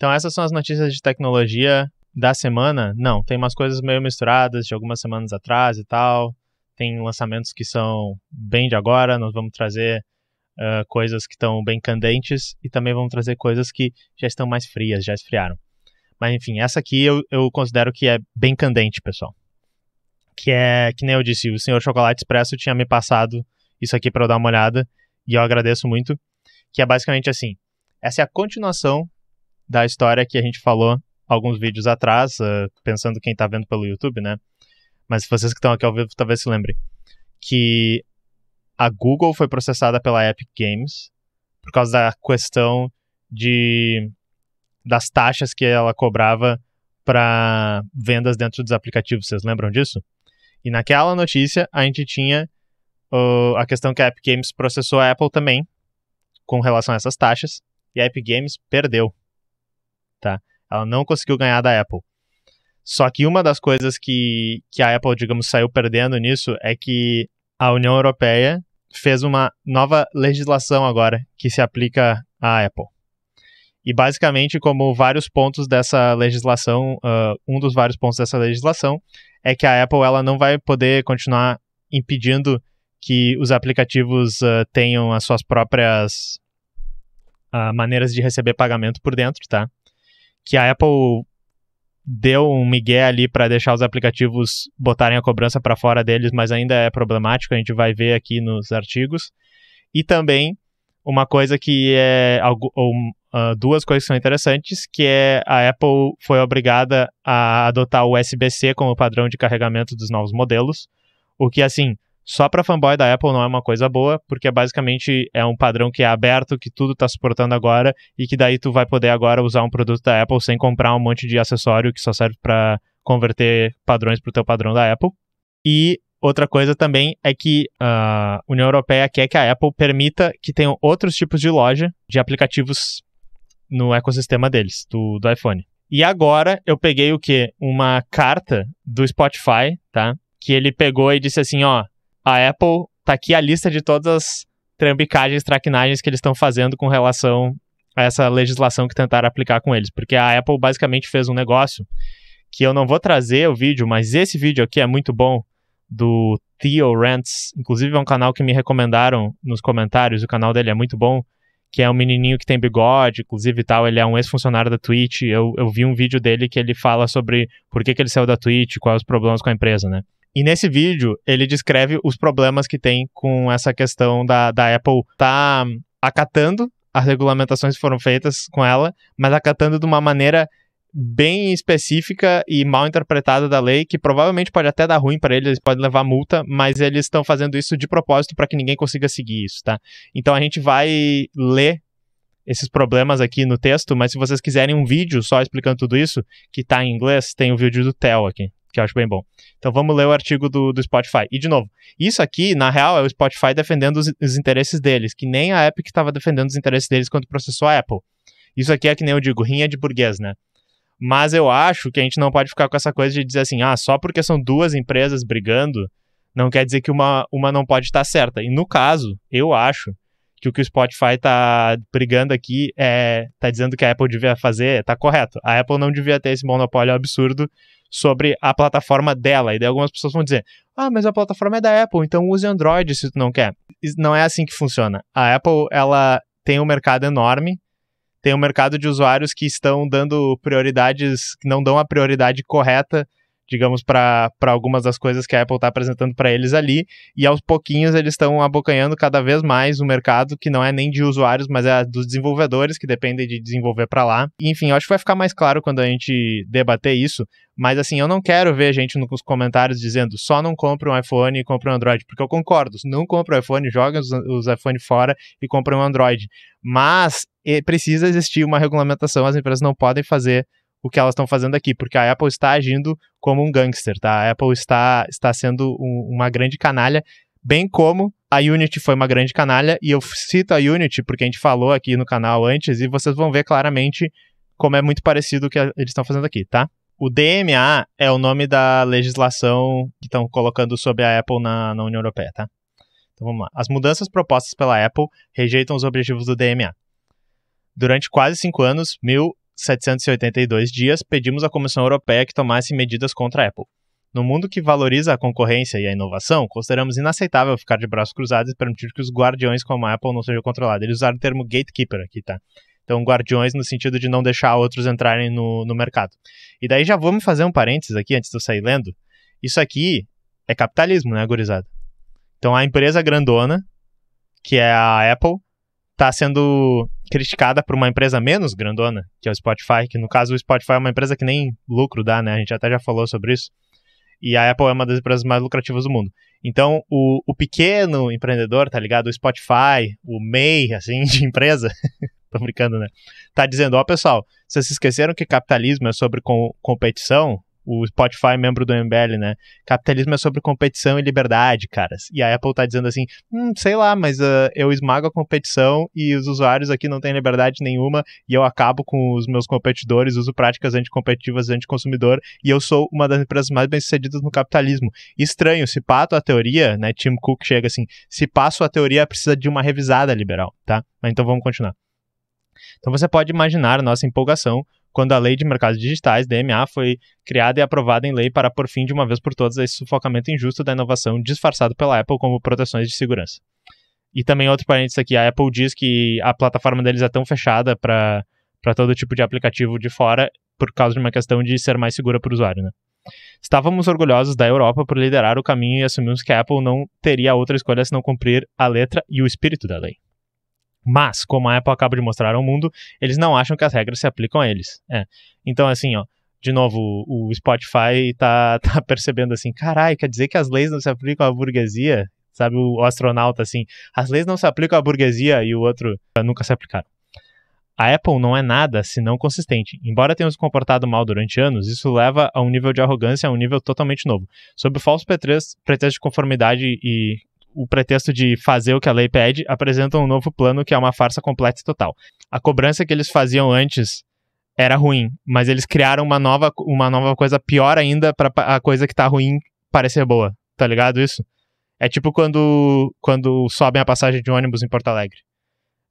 Então essas são as notícias de tecnologia da semana. Não, tem umas coisas meio misturadas de algumas semanas atrás e tal. Tem lançamentos que são bem de agora. Nós vamos trazer coisas que estão bem candentes e também vamos trazer coisas que já estão mais frias, já esfriaram. Mas enfim, essa aqui eu considero que é bem candente, pessoal. Que é, que nem eu disse, o Senhor Chocolate Expresso tinha me passado isso aqui para eu dar uma olhada e eu agradeço muito. Que é basicamente assim, essa é a continuação da história que a gente falou alguns vídeos atrás, pensando quem tá vendo pelo YouTube, né? Mas vocês que estão aqui ao vivo talvez se lembrem. Que a Google foi processada pela Epic Games por causa da questão das taxas que ela cobrava para vendas dentro dos aplicativos. Vocês lembram disso? E naquela notícia a gente tinha a questão que a Epic Games processou a Apple também com relação a essas taxas e a Epic Games perdeu. Tá? Ela não conseguiu ganhar da Apple. Só que uma das coisas que a Apple, digamos, saiu perdendo nisso é que a União Europeia fez uma nova legislação agora que se aplica à Apple. E basicamente, como vários pontos dessa legislação, um dos vários pontos dessa legislação é que a Apple ela não vai poder continuar impedindo que os aplicativos tenham as suas próprias maneiras de receber pagamento por dentro, tá? Que a Apple deu um migué ali para deixar os aplicativos botarem a cobrança para fora deles, mas ainda é problemático, a gente vai ver aqui nos artigos. E também uma coisa que é duas coisas que são interessantes, que é a Apple foi obrigada a adotar o USB-C como padrão de carregamento dos novos modelos, o que assim, só para fanboy da Apple não é uma coisa boa, porque basicamente é um padrão que é aberto, que tudo está suportando agora, e que daí tu vai poder agora usar um produto da Apple sem comprar um monte de acessório que só serve para converter padrões para o teu padrão da Apple. E outra coisa também é que a União Europeia quer que a Apple permita que tenham outros tipos de loja de aplicativos no ecossistema deles, do iPhone. E agora eu peguei o quê? Uma carta do Spotify, tá? Que ele pegou e disse assim, ó, a Apple tá aqui a lista de todas as trambicagens, traquinagens que eles estão fazendo com relação a essa legislação que tentaram aplicar com eles. Porque a Apple basicamente fez um negócio que eu não vou trazer o vídeo, mas esse vídeo aqui é muito bom, do Theo Rants. Inclusive é um canal que me recomendaram nos comentários, o canal dele é muito bom, que é um menininho que tem bigode, inclusive e tal, ele é um ex-funcionário da Twitch. Eu vi um vídeo dele que ele fala sobre por que ele saiu da Twitch, quais os problemas com a empresa, né? E nesse vídeo, ele descreve os problemas que tem com essa questão da Apple tá acatando as regulamentações que foram feitas com ela, mas acatando de uma maneira bem específica e mal interpretada da lei, que provavelmente pode até dar ruim para eles podem levar multa, mas eles estão fazendo isso de propósito para que ninguém consiga seguir isso, tá? Então a gente vai ler esses problemas aqui no texto, mas se vocês quiserem um vídeo só explicando tudo isso, que tá em inglês, tem o vídeo do Theo aqui, que eu acho bem bom. Então vamos ler o artigo do Spotify. E de novo, isso aqui, na real, é o Spotify defendendo os interesses deles, que nem a Epic estava defendendo os interesses deles quando processou a Apple. Isso aqui é que nem eu digo, rinha de burguês, né? Mas eu acho que a gente não pode ficar com essa coisa de dizer assim, só porque são duas empresas brigando, não quer dizer que uma não pode estar certa. E no caso, eu acho que o que o Spotify tá brigando aqui tá dizendo que a Apple devia fazer, tá correto. A Apple não devia ter esse monopólio absurdo sobre a plataforma dela. E daí algumas pessoas vão dizer, mas a plataforma é da Apple, então use Android se tu não quer. Não é assim que funciona. A Apple, ela tem um mercado enorme, tem um mercado de usuários que estão dando prioridades, que não dão a prioridade correta, digamos, para algumas das coisas que a Apple está apresentando para eles ali, e aos pouquinhos eles estão abocanhando cada vez mais o mercado, que não é nem de usuários, mas é dos desenvolvedores, que dependem de desenvolver para lá. Enfim, eu acho que vai ficar mais claro quando a gente debater isso, mas assim, eu não quero ver gente nos comentários dizendo só não compre um iPhone e compre um Android, porque eu concordo, não compre um iPhone, joga os iPhone fora e compre um Android, mas precisa existir uma regulamentação, as empresas não podem fazer o que elas estão fazendo aqui, porque a Apple está agindo como um gangster, tá? A Apple está sendo uma grande canalha, bem como a Unity foi uma grande canalha, e eu cito a Unity porque a gente falou aqui no canal antes, e vocês vão ver claramente como é muito parecido o que eles estão fazendo aqui, tá? O DMA é o nome da legislação que estão colocando sobre a Apple na União Europeia, tá? Então vamos lá. As mudanças propostas pela Apple rejeitam os objetivos do DMA. Durante quase 5 anos, 782 dias, pedimos à Comissão Europeia que tomasse medidas contra a Apple. No mundo que valoriza a concorrência e a inovação, consideramos inaceitável ficar de braços cruzados e permitir que os guardiões como a Apple não sejam controlados. Eles usaram o termo gatekeeper aqui, tá? Então, guardiões no sentido de não deixar outros entrarem no mercado. E daí já vamos fazer um parênteses aqui, antes de eu sair lendo. Isso aqui é capitalismo, né, gurizada? Então, a empresa grandona, que é a Apple, está sendo criticada por uma empresa menos grandona, que é o Spotify, que no caso o Spotify é uma empresa que nem lucro dá, né? A gente até já falou sobre isso. E a Apple é uma das empresas mais lucrativas do mundo. Então, o pequeno empreendedor, tá ligado? O Spotify, o MEI, assim, de empresa, tô brincando, né? Tá dizendo, ó, pessoal, vocês se esqueceram que capitalismo é sobre competição? O Spotify, membro do MBL, né? Capitalismo é sobre competição e liberdade, caras. E a Apple tá dizendo assim, sei lá, mas eu esmago a competição e os usuários aqui não têm liberdade nenhuma e eu acabo com os meus competidores, uso práticas anticompetitivas, anticonsumidor e eu sou uma das empresas mais bem-sucedidas no capitalismo. Estranho, se pato a teoria, né? Tim Cook chega assim, se passo a teoria precisa de uma revisada liberal, tá? Mas então vamos continuar. Então você pode imaginar a nossa empolgação quando a Lei de Mercados Digitais, DMA, foi criada e aprovada em lei para pôr fim de uma vez por todas a esse sufocamento injusto da inovação disfarçado pela Apple como proteções de segurança. E também outro parênteses aqui, a Apple diz que a plataforma deles é tão fechada para todo tipo de aplicativo de fora por causa de uma questão de ser mais segura para o usuário, né? Estávamos orgulhosos da Europa por liderar o caminho e assumimos que a Apple não teria outra escolha senão cumprir a letra e o espírito da lei. Mas, como a Apple acaba de mostrar ao mundo, eles não acham que as regras se aplicam a eles. Então, assim, ó, de novo, o Spotify tá percebendo assim, carai, quer dizer que as leis não se aplicam à burguesia? Sabe, o astronauta assim, as leis não se aplicam à burguesia e o outro nunca se aplicaram. A Apple não é nada senão consistente. Embora tenha se comportado mal durante anos, isso leva a um nível de arrogância a um nível totalmente novo. Sob o falso pretexto de conformidade e o pretexto de fazer o que a lei pede, apresentam um novo plano que é uma farsa completa e total. A cobrança que eles faziam antes era ruim, mas eles criaram uma nova coisa pior ainda para a coisa que tá ruim parecer boa, tá ligado isso? É tipo quando sobem a passagem de ônibus em Porto Alegre.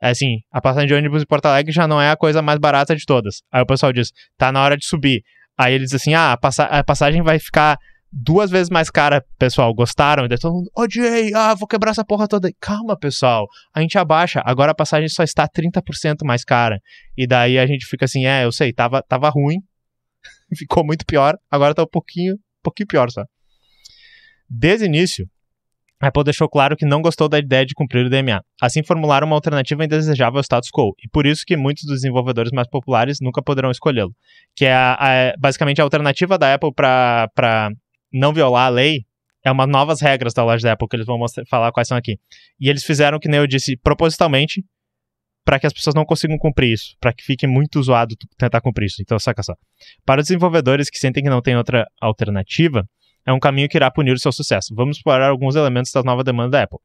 É assim, a passagem de ônibus em Porto Alegre já não é a coisa mais barata de todas. Aí o pessoal diz, tá na hora de subir. Aí eles dizem assim, a passagem vai ficar 2 vezes mais cara, pessoal, gostaram? E daí todo mundo, odiei, vou quebrar essa porra toda. Calma, pessoal, a gente abaixa, agora a passagem só está 30% mais cara. E daí a gente fica assim, eu sei, tava ruim, ficou muito pior, agora tá um pouquinho pior só. Desde o início, a Apple deixou claro que não gostou da ideia de cumprir o DMA. Assim formularam uma alternativa indesejável ao status quo, e por isso que muitos dos desenvolvedores mais populares nunca poderão escolhê-lo. Que é basicamente a alternativa da Apple para não violar a lei, é umas novas regras da loja da Apple, que eles vão falar quais são aqui. E eles fizeram, que nem eu disse, propositalmente, para que as pessoas não consigam cumprir isso, para que fique muito zoado tentar cumprir isso. Então, saca só. Para os desenvolvedores que sentem que não tem outra alternativa, é um caminho que irá punir o seu sucesso. Vamos explorar alguns elementos da nova demanda da Apple.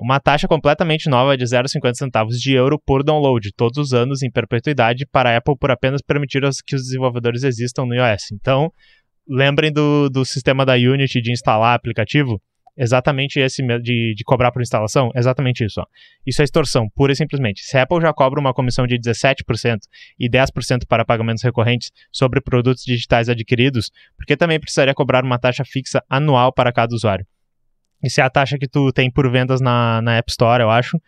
Uma taxa completamente nova de 0,50 centavos de euro por download, todos os anos em perpetuidade, para a Apple por apenas permitir que os desenvolvedores existam no iOS. Então, lembrem do sistema da Unity de instalar aplicativo, exatamente esse de cobrar por instalação, exatamente isso. Ó. Isso é extorsão, pura e simplesmente. Se a Apple já cobra uma comissão de 17% e 10% para pagamentos recorrentes sobre produtos digitais adquiridos, por que também precisaria cobrar uma taxa fixa anual para cada usuário? Isso é a taxa que tu tem por vendas na App Store, eu acho,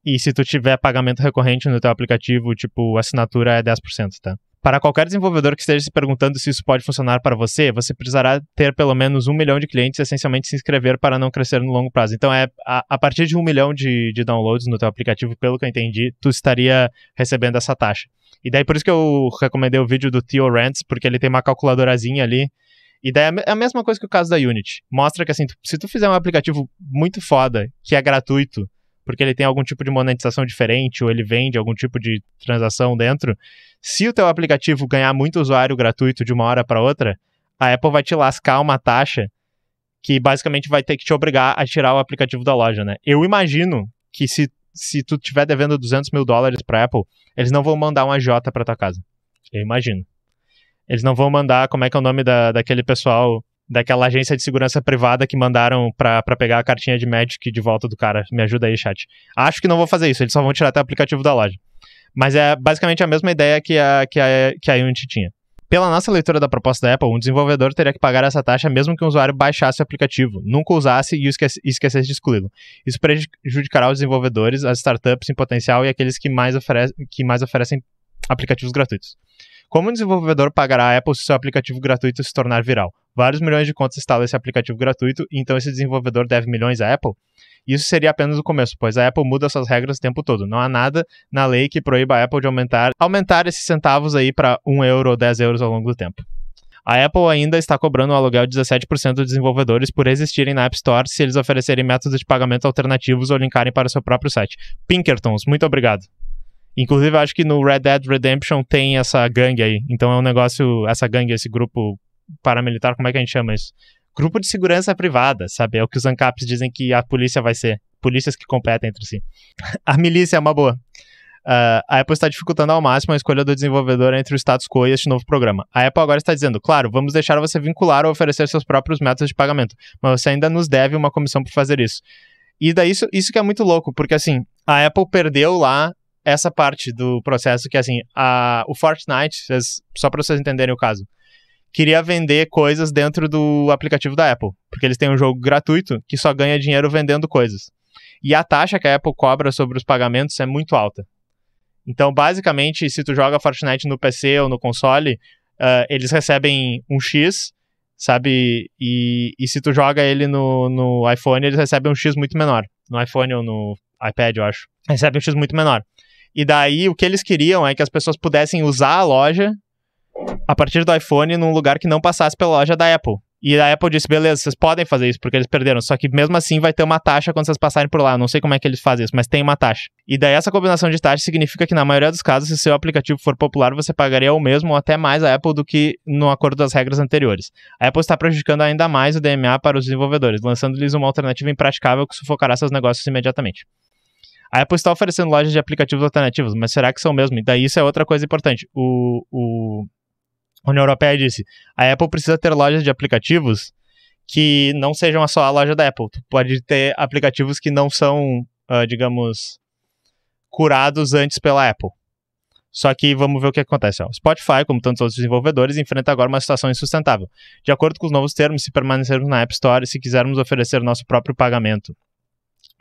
e se tu tiver pagamento recorrente no teu aplicativo, tipo, assinatura é 10%, tá? Para qualquer desenvolvedor que esteja se perguntando se isso pode funcionar para você, você precisará ter pelo menos 1 milhão de clientes e essencialmente se inscrever para não crescer no longo prazo. Então, a partir de 1 milhão de downloads no teu aplicativo, pelo que eu entendi, tu estaria recebendo essa taxa. E daí por isso que eu recomendei o vídeo do Theo Rants, porque ele tem uma calculadorazinha ali. E daí é a mesma coisa que o caso da Unity. Mostra que assim, se tu fizer um aplicativo muito foda, que é gratuito, porque ele tem algum tipo de monetização diferente, ou ele vende algum tipo de transação dentro, se o teu aplicativo ganhar muito usuário gratuito de uma hora para outra, a Apple vai te lascar uma taxa que basicamente vai ter que te obrigar a tirar o aplicativo da loja, né? Eu imagino que se tu estiver devendo $200 mil para a Apple, eles não vão mandar um agiota para tua casa. Eu imagino. Eles não vão mandar, como é que é o nome daquele pessoal, daquela agência de segurança privada que mandaram pra pegar a cartinha de Magic de volta do cara. Me ajuda aí, chat. Acho que não vou fazer isso, eles só vão tirar até o aplicativo da loja. Mas é basicamente a mesma ideia que a Unity tinha. Pela nossa leitura da proposta da Apple, um desenvolvedor teria que pagar essa taxa mesmo que o usuário baixasse o aplicativo, nunca usasse e esquecesse de excluí-lo. Isso prejudicará os desenvolvedores, as startups em potencial e aqueles que mais oferecem aplicativos gratuitos. Como um desenvolvedor pagará a Apple se seu aplicativo gratuito se tornar viral? Vários milhões de contas instalam esse aplicativo gratuito e então esse desenvolvedor deve milhões à Apple? Isso seria apenas o começo, pois a Apple muda suas regras o tempo todo. Não há nada na lei que proíba a Apple de aumentar esses centavos aí para 1 euro ou 10 euros ao longo do tempo. A Apple ainda está cobrando um aluguel de 17% dos desenvolvedores por existirem na App Store se eles oferecerem métodos de pagamento alternativos ou linkarem para o seu próprio site. Pinkertons, muito obrigado. Inclusive, acho que no Red Dead Redemption tem essa gangue aí. Então é um negócio, essa gangue, esse grupo paramilitar, como é que a gente chama isso? Grupo de segurança privada, sabe? É o que os ANCAPs dizem que a polícia vai ser. Polícias que competem entre si. A milícia é uma boa. A Apple está dificultando ao máximo a escolha do desenvolvedor entre o status quo e este novo programa. A Apple agora está dizendo, claro, vamos deixar você vincular ou oferecer seus próprios métodos de pagamento, mas você ainda nos deve uma comissão por fazer isso. E daí isso que é muito louco, porque assim, a Apple perdeu lá essa parte do processo que assim, o Fortnite, só para vocês entenderem o caso, queria vender coisas dentro do aplicativo da Apple, porque eles têm um jogo gratuito que só ganha dinheiro vendendo coisas. E a taxa que a Apple cobra sobre os pagamentos é muito alta. Então, basicamente, se tu joga Fortnite no PC ou no console, eles recebem um X, sabe? E se tu joga ele no iPhone, eles recebem um X muito menor. No iPhone ou no iPad, eu acho. Recebem um X muito menor. E daí, o que eles queriam é que as pessoas pudessem usar a loja a partir do iPhone num lugar que não passasse pela loja da Apple. E a Apple disse, beleza, vocês podem fazer isso, porque eles perderam, só que mesmo assim vai ter uma taxa quando vocês passarem por lá. Eu não sei como é que eles fazem isso, mas tem uma taxa. E daí essa combinação de taxas significa que na maioria dos casos, se seu aplicativo for popular, você pagaria o mesmo ou até mais a Apple do que no acordo das regras anteriores. A Apple está prejudicando ainda mais o DMA para os desenvolvedores, lançando-lhes uma alternativa impraticável que sufocará seus negócios imediatamente. A Apple está oferecendo lojas de aplicativos alternativos, mas será que são mesmo? E daí isso é outra coisa importante. A União Europeia disse, a Apple precisa ter lojas de aplicativos que não sejam só a loja da Apple. Tu pode ter aplicativos que não são, digamos, curados antes pela Apple. Só que vamos ver o que acontece. O Spotify, como tantos outros desenvolvedores, enfrenta agora uma situação insustentável. De acordo com os novos termos, se permanecermos na App Store e se quisermos oferecer nosso próprio pagamento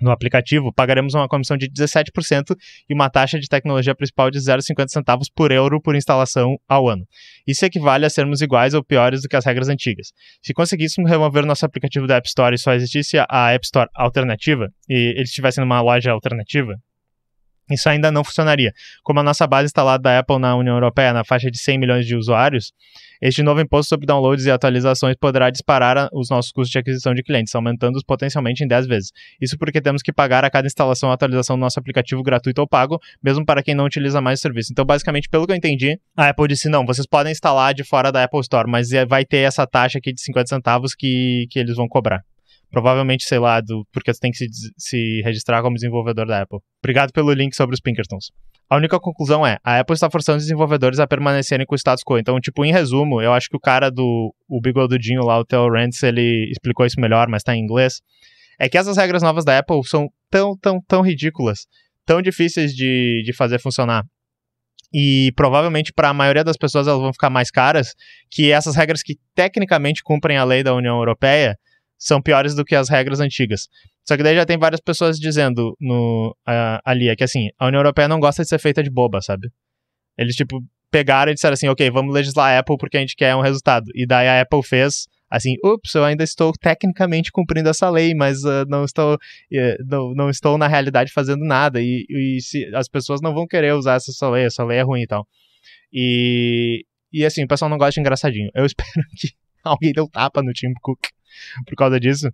no aplicativo, pagaremos uma comissão de 17% e uma taxa de tecnologia principal de 0,50 centavos por euro por instalação ao ano. Isso equivale a sermos iguais ou piores do que as regras antigas. Se conseguíssemos remover nosso aplicativo da App Store e só existisse a App Store alternativa, e eles estivessem numa loja alternativa, isso ainda não funcionaria. Como a nossa base instalada da Apple na União Europeia na faixa de 100 milhões de usuários, este novo imposto sobre downloads e atualizações poderá disparar os nossos custos de aquisição de clientes, aumentando-os potencialmente em 10 vezes. Isso porque temos que pagar a cada instalação ou atualização do nosso aplicativo gratuito ou pago, mesmo para quem não utiliza mais o serviço. Então, basicamente, pelo que eu entendi, a Apple disse, não, vocês podem instalar de fora da Apple Store, mas vai ter essa taxa aqui de 50 centavos que eles vão cobrar. Provavelmente, sei lá, porque você tem que se registrar como desenvolvedor da Apple. Obrigado pelo link sobre os Pinkertons. A única conclusão é, a Apple está forçando os desenvolvedores a permanecerem com o status quo. Então, tipo, em resumo, eu acho que o cara o bigodudinho lá, o Theo Rance, ele explicou isso melhor, mas tá em inglês. É que essas regras novas da Apple são tão ridículas, tão difíceis de fazer funcionar. E provavelmente para a maioria das pessoas elas vão ficar mais caras, que essas regras que tecnicamente cumprem a lei da União Europeia são piores do que as regras antigas. Só que daí já tem várias pessoas dizendo ali, é que assim, a União Europeia não gosta de ser feita de boba, sabe? Eles, tipo, pegaram e disseram assim, ok, vamos legislar a Apple porque a gente quer um resultado. E daí a Apple fez assim, ups, eu ainda estou tecnicamente cumprindo essa lei, mas não estou na realidade fazendo nada. E as pessoas não vão querer usar essa lei é ruim e tal. E assim, o pessoal não gosta de engraçadinho. Eu espero que alguém dê um tapa no Tim Cook por causa disso.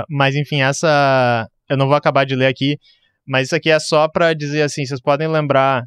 Mas enfim, eu não vou acabar de ler aqui, mas isso aqui é só pra dizer assim, vocês podem lembrar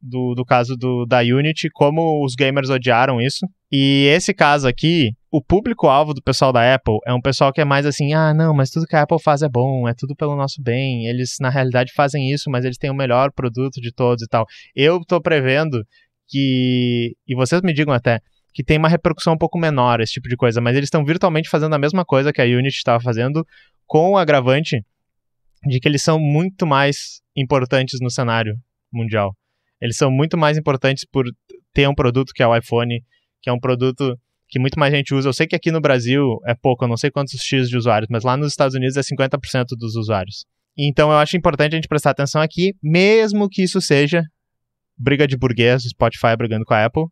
do caso da Unity, como os gamers odiaram isso. E esse caso aqui, o público-alvo do pessoal da Apple é um pessoal que é mais assim, não, mas tudo que a Apple faz é bom, é tudo pelo nosso bem, eles na realidade fazem isso, mas eles têm o melhor produto de todos e tal. Eu tô prevendo que, e vocês me digam até, que tem uma repercussão um pouco menor esse tipo de coisa, mas eles estão virtualmente fazendo a mesma coisa que a Unity estava fazendo, com o agravante de que eles são muito mais importantes no cenário mundial. Eles são muito mais importantes por ter um produto que é o iPhone, que é um produto que muito mais gente usa. Eu sei que aqui no Brasil é pouco, eu não sei quantos X de usuários, mas lá nos Estados Unidos é 50% dos usuários. Então eu acho importante a gente prestar atenção aqui, mesmo que isso seja briga de burguês, Spotify brigando com a Apple,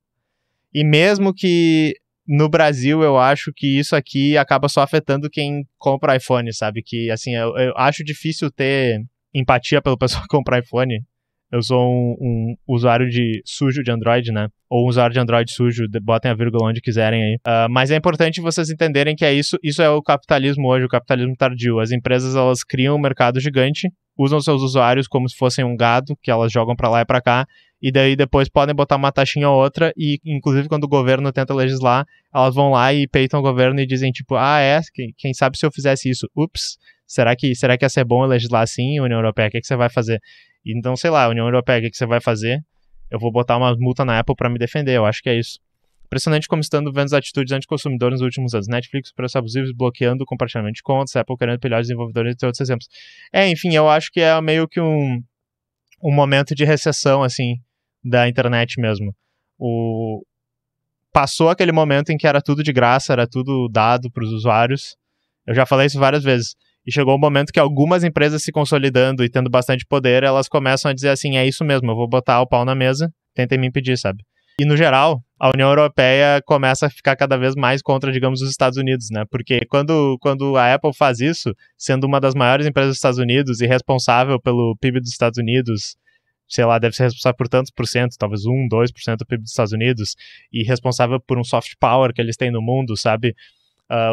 e mesmo que no Brasil eu acho que isso aqui acaba só afetando quem compra iPhone, sabe? Que, assim, eu acho difícil ter empatia pelo pessoal que compra iPhone. Eu sou um usuário sujo de Android, né? Ou um usuário de Android sujo, botem a vírgula onde quiserem aí. Mas é importante vocês entenderem que isso é o capitalismo hoje, o capitalismo tardio. As empresas, elas criam um mercado gigante, usam seus usuários como se fossem um gado, que elas jogam pra lá e pra cá, e daí depois podem botar uma taxinha ou outra, e inclusive quando o governo tenta legislar, elas vão lá e peitam o governo e dizem tipo, quem sabe se eu fizesse isso? Ups, será que ia ser bom eu legislar assim, União Europeia? O que você vai fazer? Então, sei lá, União Europeia, o que você vai fazer? Eu vou botar uma multa na Apple pra me defender, eu acho que é isso. Impressionante como estando vendo as atitudes anticonsumidores nos últimos anos. Netflix, preços abusivos, bloqueando o compartilhamento de contas, Apple querendo pilhar desenvolvedores, entre outros exemplos. Enfim, eu acho que é meio que um momento de recessão, assim, da internet mesmo. Passou aquele momento em que era tudo de graça, era tudo dado para os usuários. Eu já falei isso várias vezes. E chegou um momento que algumas empresas se consolidando e tendo bastante poder, elas começam a dizer assim, é isso mesmo, eu vou botar o pau na mesa, tentem me impedir, sabe? E no geral, a União Europeia começa a ficar cada vez mais contra, digamos, os Estados Unidos, né? Porque quando a Apple faz isso, sendo uma das maiores empresas dos Estados Unidos e responsável pelo PIB dos Estados Unidos, sei lá, deve ser responsável por tantos por cento, talvez 1, 2% do PIB dos Estados Unidos, e responsável por um soft power que eles têm no mundo, sabe?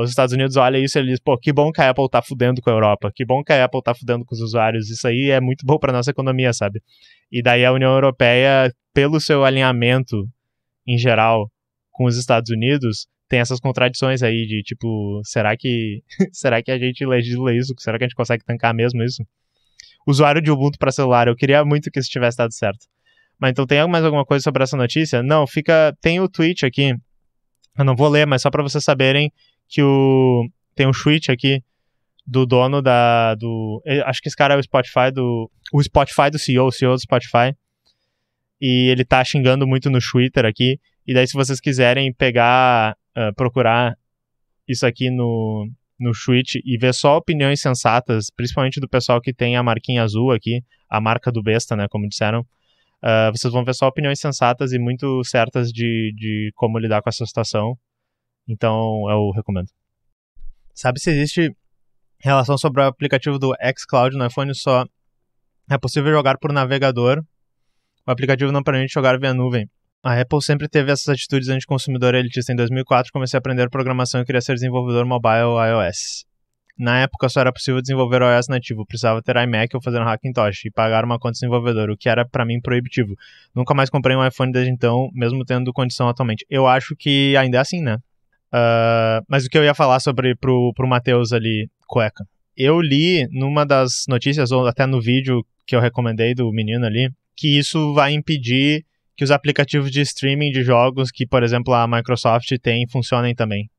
Os Estados Unidos olham isso e eles dizem, pô, que bom que a Apple tá fudendo com a Europa, que bom que a Apple tá fudendo com os usuários, isso aí é muito bom pra nossa economia, sabe? E daí a União Europeia, pelo seu alinhamento, em geral, com os Estados Unidos, tem essas contradições aí de, tipo, será que a gente legisla isso? Será que a gente consegue tancar mesmo isso? Usuário de Ubuntu para celular, eu queria muito que isso tivesse dado certo. Mas então tem mais alguma coisa sobre essa notícia? Não, tem o tweet aqui, eu não vou ler, mas só para vocês saberem que tem um tweet aqui do dono acho que esse cara é o Spotify do CEO, o CEO do Spotify, e ele tá xingando muito no Twitter aqui, e daí se vocês quiserem procurar isso aqui no tweet e ver só opiniões sensatas, principalmente do pessoal que tem a marquinha azul aqui, a marca do besta, né, como disseram, vocês vão ver só opiniões sensatas e muito certas de como lidar com essa situação. Então, eu recomendo. Sabe se existe relação sobre o aplicativo do xCloud no iPhone só é possível jogar por navegador? O aplicativo não permite jogar via nuvem. A Apple sempre teve essas atitudes anti-consumidor elitista. Em 2004, comecei a aprender programação e queria ser desenvolvedor mobile iOS. Na época, só era possível desenvolver iOS nativo. Precisava ter iMac ou fazer um Hackintosh e pagar uma conta de desenvolvedor, o que era pra mim proibitivo. Nunca mais comprei um iPhone desde então, mesmo tendo condição atualmente. Eu acho que ainda é assim, né? Mas o que eu ia falar pro Matheus ali, cueca. Eu li numa das notícias, ou até no vídeo que eu recomendei do menino ali, que isso vai impedir que os aplicativos de streaming de jogos que, por exemplo, a Microsoft tem, funcionem também.